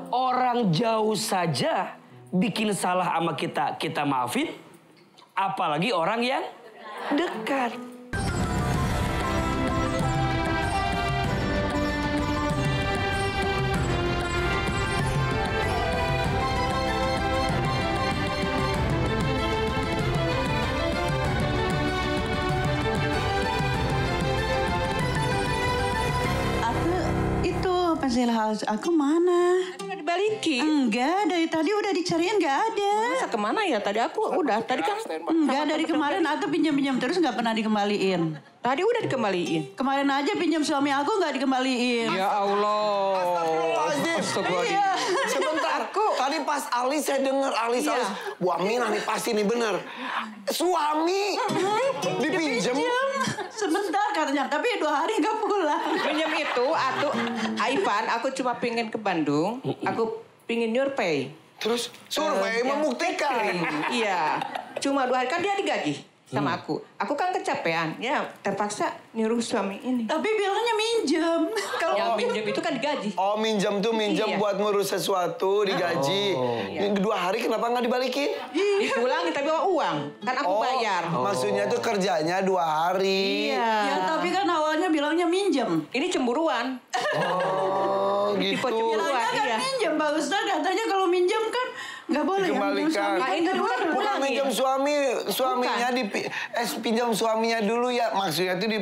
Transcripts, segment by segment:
Orang jauh saja bikin salah sama kita, kita maafin. Apalagi orang yang dekat. Aku mana? Tadi udah dibalikin. Enggak, dari tadi udah dicariin nggak ada. Masa kemana ya? Tadi aku udah. Tadi kan enggak, dari kemarin aku pinjam-pinjam terus nggak pernah dikembaliin. Tadi udah dikembaliin. Kemarin aja pinjam suami aku nggak dikembaliin. Ya Allah. Astagfirullahaladzim. Iya. Sebentar. Tadi pas Alis saya dengar Alis. Bu Aminah nih pasti nih bener. Suami dipinjam. Sebentar katanya, tapi 2 hari nggak pulang. Pinjam itu, Ivan, aku cuma pingin ke Bandung. Aku pingin nyurvei. Terus survei membuktikan. Iya. Cuma 2 hari kan dia digaji sama aku. Aku kan kecapean. Ya terpaksa nyuruh suami ini. Tapi bilangnya minjem. Kalau Yang minjem itu kan digaji. Oh minjam tuh minjam Iya. buat ngurus sesuatu digaji. Iya. 2 hari kenapa nggak dibalikin? Dipulangin tapi bawa uang. Kan aku bayar. Maksudnya tuh kerjanya 2 hari. Iya. ya tapi kan awalnya bilangnya minjem. Ini cemburuan. Oh gitu. Tipe cemburuan. Bilangnya kan Iya. minjem, Pak Ustadz katanya kalau minjem kan nggak boleh. Dikembalikan. Nah, ini bukan Bukan minjam suaminya pinjam suaminya dulu ya, maksudnya itu di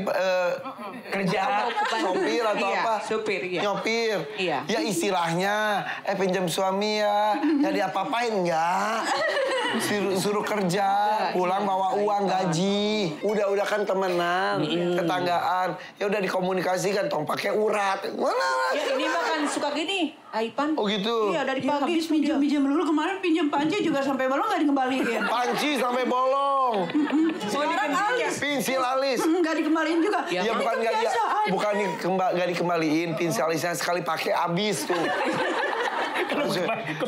Kerja. sopir atau Iya, apa? supir, iya. Nyopir. Iya. Ya istilahnya pinjam suami ya, nggak diapa-apain nggak? Suruh kerja, pulang bawa uang gaji. Udah kan temenan, tetanggaan. Ya udah dikomunikasikan, tong pakai urat. Mana? Ya ini mah kan suka gini, Aipan. Oh gitu. Iya dari Ya, pagi. habis minjem dulu kemarin pinjem panci juga sampai malam nggak dikembaliin. Panci sampai bolong. Sekarang alis. Pensil alis. Nggak dikembaliin juga. Ya, bukan nggak nggak dikembaliin, pensil alisnya sekali pakai habis tuh.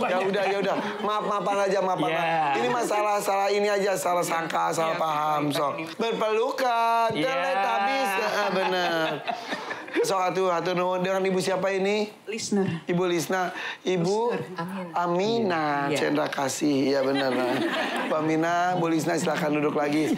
Ya udah, maafan aja. Ya. Ini masalah salah ini aja, salah sangka, salah paham. So berpelukan, terlihat habis, benar. So hatur nuhun dengan ibu siapa ini? Listener. Ibu Lisna, Ibu Aminah, Iya. Cendra Kasih, ya benar. Bu Aminah, Bu Lisna silakan duduk lagi.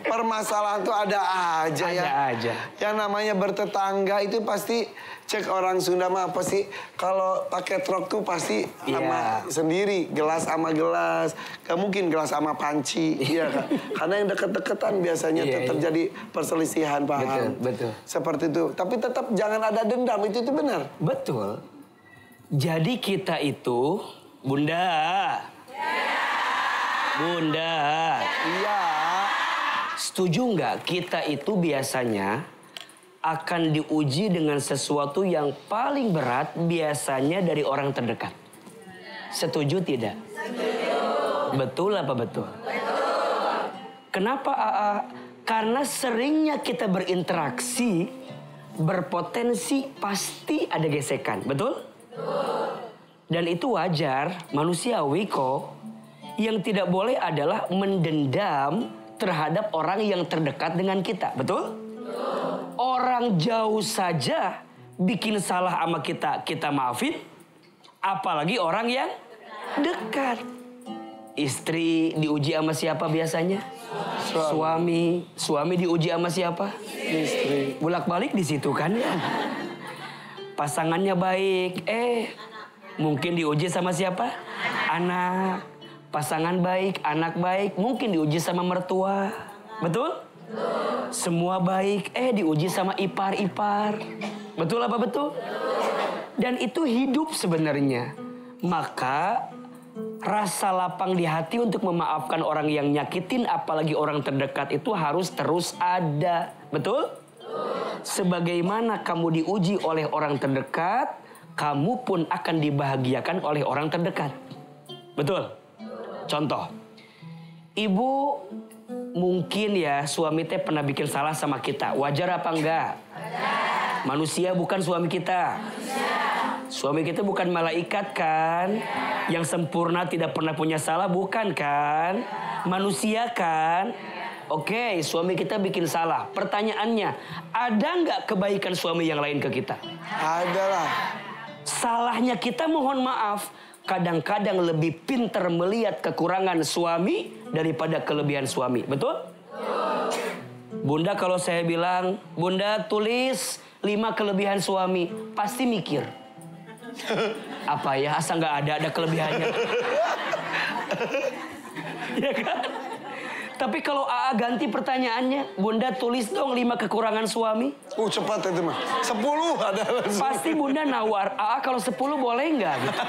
Permasalahan tuh ada aja ya. Ada aja. Yang namanya bertetangga itu pasti cek orang Sunda mah apa sih? Kalau pakai truk tuh pasti sama sendiri, gelas sama gelas. Gak mungkin gelas sama panci, iya kan? Karena yang deket-deketan biasanya tuh terjadi perselisihan paham. Betul. Seperti itu. Tapi tetap jangan ada dendam, itu benar. Betul. Jadi kita itu, Bunda. Bunda. Iya. Setuju nggak kita itu biasanya akan diuji dengan sesuatu yang paling berat biasanya dari orang terdekat? Setuju tidak? Betul apa betul? Kenapa AA? Karena seringnya kita berinteraksi, berpotensi pasti ada gesekan, betul? Dan itu wajar, manusiawi kok. Yang tidak boleh adalah mendendam terhadap orang yang terdekat dengan kita, betul? Orang jauh saja bikin salah sama kita, kita maafin. Apalagi orang yang dekat. Istri diuji sama siapa biasanya? Suami diuji sama siapa? Istri. Bolak-balik di situ kan ya. Pasangannya baik, mungkin diuji sama siapa? Anak. Pasangan baik, anak baik, mungkin diuji sama mertua. Betul? Semua baik, diuji sama ipar-ipar. Betul apa betul? Dan itu hidup sebenarnya. Maka rasa lapang di hati untuk memaafkan orang yang nyakitin, apalagi orang terdekat itu harus terus ada. Betul? Sebagaimana kamu diuji oleh orang terdekat, kamu pun akan dibahagiakan oleh orang terdekat. Betul? Contoh, ibu mungkin ya suami teh pernah bikin salah sama kita. Wajar apa enggak? Manusia bukan suami kita. Suami kita bukan malaikat kan? Yang sempurna tidak pernah punya salah, bukan kan? Manusia kan? Oke, suami kita bikin salah. Pertanyaannya, ada nggak kebaikan suami yang lain ke kita? Ada lah. Salahnya kita mohon maaf, kadang-kadang lebih pintar melihat kekurangan suami daripada kelebihan suami. Betul? Bunda kalau saya bilang, Bunda tulis 5 kelebihan suami, pasti mikir. Apa ya, asa nggak ada kelebihannya. Ya kan? Tapi kalau AA ganti pertanyaannya, Bunda tulis dong 5 kekurangan suami. Cepat itu mah. 10 ada langsung. Pasti Bunda nawar, AA kalau 10 boleh nggak? Gitu.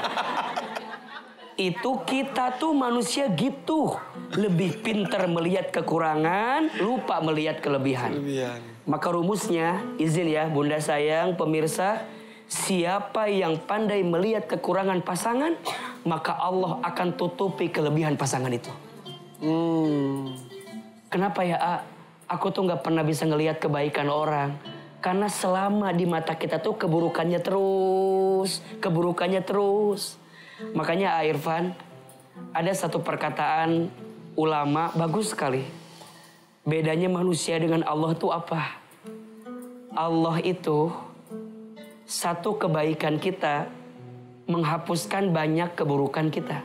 Itu kita tuh manusia gitu. Lebih pintar melihat kekurangan, lupa melihat kelebihan. Maka rumusnya, izin ya Bunda sayang, pemirsa, siapa yang pandai melihat kekurangan pasangan, maka Allah akan tutupi kelebihan pasangan itu. Kenapa ya, A? Aku tuh gak pernah bisa ngelihat kebaikan orang. Karena selama di mata kita tuh keburukannya terus. Makanya A Irfan, ada satu perkataan ulama bagus sekali. Bedanya manusia dengan Allah tuh apa? Allah itu satu kebaikan kita menghapuskan banyak keburukan kita.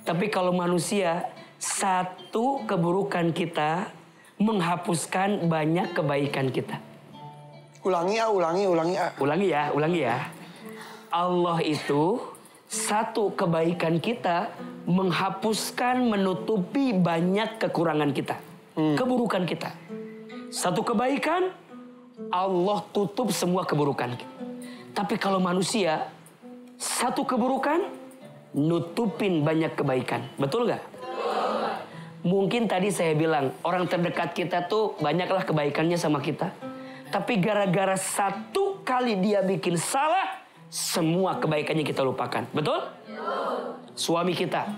Tapi kalau manusia, satu keburukan kita menghapuskan banyak kebaikan kita. Ulangi A. Ulangi ya. Allah itu satu kebaikan kita menghapuskan, menutupi banyak kekurangan kita. Keburukan kita. Satu kebaikan, Allah tutup semua keburukan kita. Tapi kalau manusia, satu keburukan, nutupin banyak kebaikan. Betul gak? Mungkin tadi saya bilang, orang terdekat kita tuh banyaklah kebaikannya sama kita. Tapi gara-gara satu kali dia bikin salah, semua kebaikannya kita lupakan. Betul? Suami kita,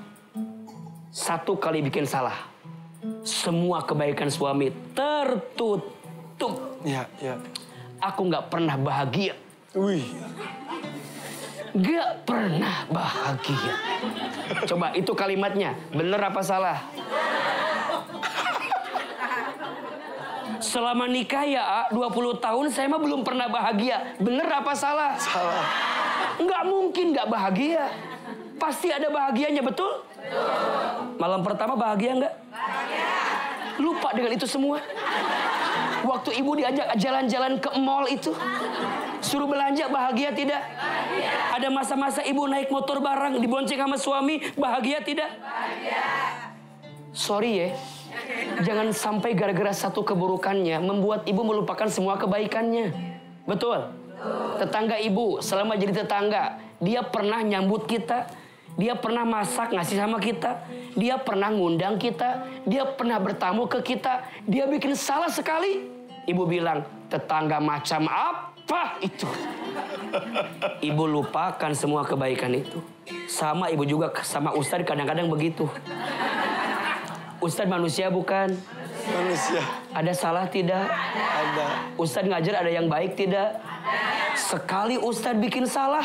satu kali bikin salah, semua kebaikan suami tertutup. Ya. Aku gak pernah bahagia. Gak pernah bahagia. Coba itu kalimatnya, bener apa salah? Selama nikah ya 20 tahun saya mah belum pernah bahagia. Bener apa salah? Salah. Nggak mungkin nggak bahagia. Pasti ada bahagianya, betul? Malam pertama bahagia nggak? Lupa dengan itu semua. Waktu ibu diajak jalan-jalan ke mall itu, suruh belanja, bahagia tidak? Ada masa-masa ibu naik motor bareng, dibonceng sama suami, bahagia tidak? Sorry ya, jangan sampai gara-gara satu keburukannya membuat ibu melupakan semua kebaikannya. Betul? Tetangga ibu, selama jadi tetangga, dia pernah nyambut kita, dia pernah masak ngasih sama kita, dia pernah ngundang kita, dia pernah bertamu ke kita, dia bikin salah sekali, ibu bilang, tetangga macam apa itu? Ibu lupakan semua kebaikan itu. Sama ibu juga sama Ustadz kadang-kadang begitu. Ustadz manusia bukan? Manusia. Ada salah tidak? Ada. Ustadz ngajar ada yang baik tidak? Sekali Ustadz bikin salah.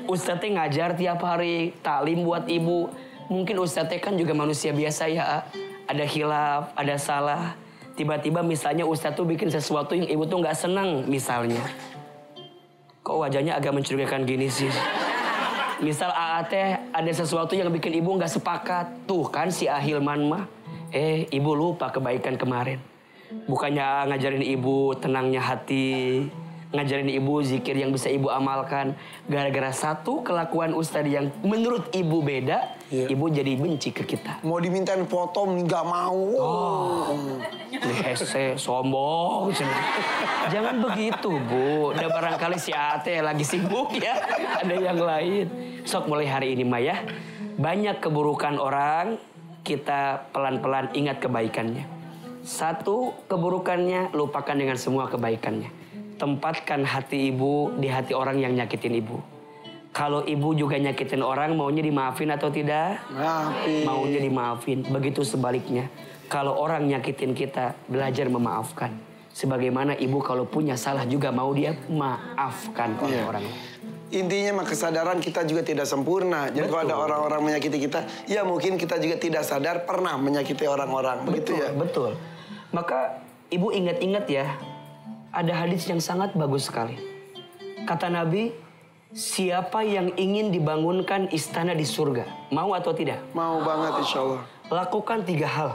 Ustadz ngajar tiap hari, taklim buat ibu. Mungkin Ustadz kan juga manusia biasa ya. Ada khilaf, ada salah. Tiba-tiba misalnya Ustadz tuh bikin sesuatu yang ibu tuh gak senang misalnya. Kok wajahnya agak mencurigakan gini sih? Misal AAT ada sesuatu yang bikin ibu gak sepakat. Tuh kan si Ahilman mah. Ibu lupa kebaikan kemarin. Bukannya ngajarin ibu tenangnya hati, ngajarin ibu zikir yang bisa ibu amalkan. Gara-gara satu kelakuan Ustadz yang menurut ibu beda, ibu jadi benci ke kita. Mau dimintain foto nggak mau. Hese, sombong. Jangan begitu, Bu. Udah barangkali si Ate lagi sibuk ya. Ada yang lain. Sok mulai hari ini Maya, banyak keburukan orang, kita pelan-pelan ingat kebaikannya. Satu keburukannya, lupakan dengan semua kebaikannya. Tempatkan hati ibu di hati orang yang nyakitin ibu. Kalau ibu juga nyakitin orang, maunya dimaafin atau tidak? Maafin. Maunya dimaafin. Begitu sebaliknya. Kalau orang nyakitin kita, belajar memaafkan. Sebagaimana ibu kalau punya salah juga mau dia maafkan oleh orang. Intinya mah kesadaran kita juga tidak sempurna. Jadi kalau ada orang-orang menyakiti kita, ya mungkin kita juga tidak sadar pernah menyakiti orang-orang. Begitu ya? Betul. Maka ibu ingat-ingat ya, ada hadis yang sangat bagus sekali. Kata Nabi, siapa yang ingin dibangunkan istana di surga, mau atau tidak? Mau banget insya Allah. Lakukan 3 hal.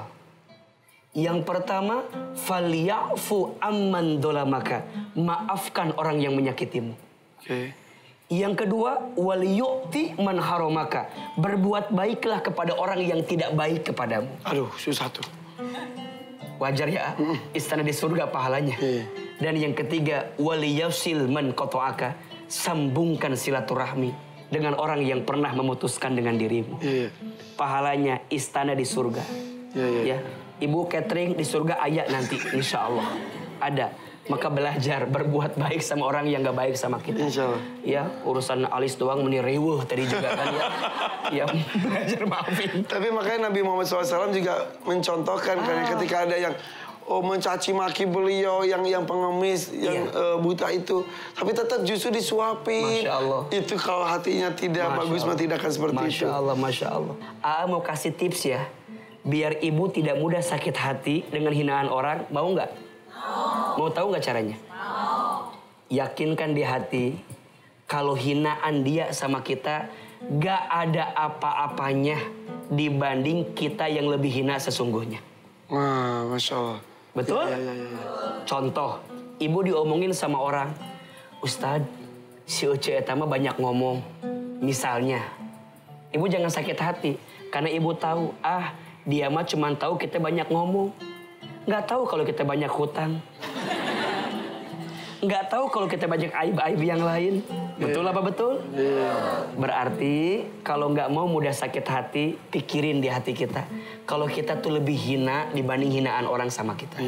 Yang pertama, falyafu amman dolamaka. Maafkan orang yang menyakitimu. Oke. Yang kedua, waliyu'ti man haramaka. Berbuat baiklah kepada orang yang tidak baik kepadamu. Aduh, susah tuh. Wajar ya, istana di surga pahalanya. Iya. Dan yang ketiga, waliyausil man qata'aka. Sambungkan silaturahmi dengan orang yang pernah memutuskan dengan dirimu. Iya. Pahalanya istana di surga. Iya. Ya, Ibu catering di surga ayat nanti, insya Allah ada. Maka belajar berbuat baik sama orang yang gak baik sama kita. Insya Allah. Ya, urusan alis doang meniriwuh tadi juga kan ya. Ya, belajar maafin. Tapi makanya Nabi Muhammad SAW juga mencontohkan kan ketika ada yang mencaci maki beliau yang pengemis, yang buta itu, tapi tetap justru disuapin. Masya Allah. Itu kalau hatinya tidak Masya bagus Allah. mah tidak akan seperti Masya itu. Allah, Masya Allah. Aa mau kasih tips ya, biar ibu tidak mudah sakit hati dengan hinaan orang, mau nggak? Mau tahu nggak caranya? Yakinkan di hati, kalau hinaan dia sama kita, gak ada apa-apanya dibanding kita yang lebih hina sesungguhnya. Wah, Masya Allah. Betul? Ya. Contoh, ibu diomongin sama orang, Ustadz, si Uce etama banyak ngomong. Misalnya, ibu jangan sakit hati, karena ibu tahu, dia mah cuma tahu kita banyak ngomong. Nggak tahu kalau kita banyak hutang. Nggak tahu kalau kita banyak aib-aib yang lain. Betul apa betul? Berarti kalau nggak mau mudah sakit hati, pikirin di hati kita. Kalau kita tuh lebih hina dibanding hinaan orang sama kita.